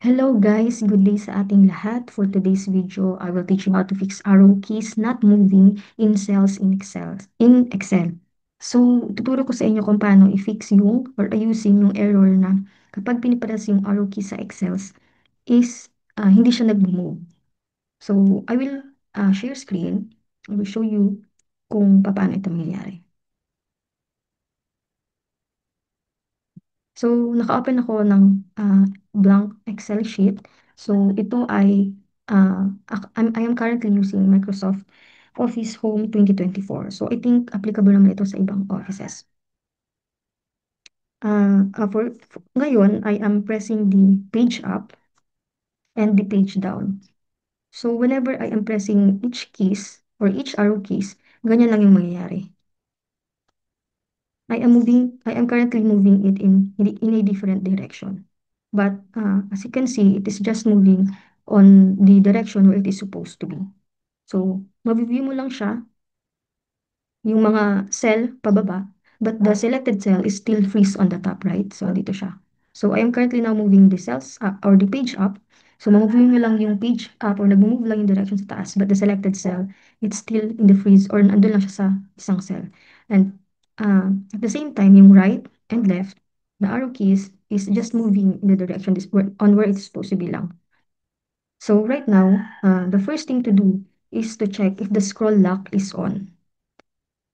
Hello guys, good day sa ating lahat. For today's video, I will teach you how to fix arrow keys not moving in cells in Excel. So, tuturo ko sa inyo kung paano i-fix yung or ayusin yung error na kapag pinipress yung arrow key sa Excels is hindi siya nag-move. So, I will share screen. I will show you kung paano ito mangyayari. So, naka-open ako ng blank Excel sheet. So, ito ay, I am currently using Microsoft Office Home 2024. So, I think applicable naman ito sa ibang offices. Ngayon, I am pressing the page up and the page down. So, whenever I am pressing each keys or each arrow keys, ganyan lang yung mangyayari. I am currently moving it in a different direction. But as you can see, it is just moving on the direction where it is supposed to be. So, maviview mo lang siya, yung mga cell pababa, but the selected cell is still freeze on the top, right? So, dito siya. So, I am currently now moving the cells or the page up. So, mamove nyo lang yung page up or nag-move lang yung direction sa taas, but the selected cell, it's still in the freeze or nandun lang siya sa isang cell. And at the same time, yung right and left, the arrow keys is just moving in the direction on where it's supposed to be lang. So, right now, the first thing to do is to check if the scroll lock is on.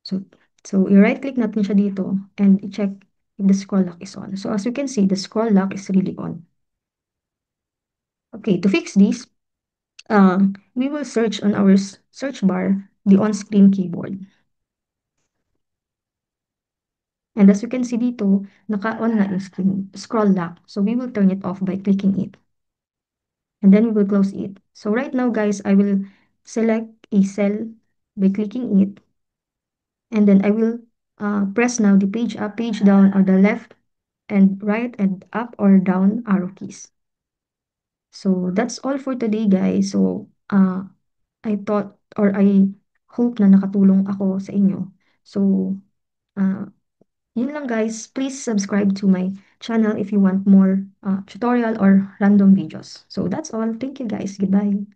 So, i-right click natin siya dito and i-check if the scroll lock is on. So, as you can see, the scroll lock is really on. Okay, to fix this, we will search on our search bar the on-screen keyboard. And as you can see dito, naka-on na yung scroll lock. So, we will turn it off by clicking it. And then we will close it. So, right now, guys, I will select a cell by clicking it. And then I will press now the page up, page down, or the left and right and up or down arrow keys. So that's all for today, guys. So I thought or I hope na nakatulong ako sa inyo. So uh, yun lang, guys. Please subscribe to my channel if you want more tutorial or random videos. So that's all. Thank you, guys. Goodbye.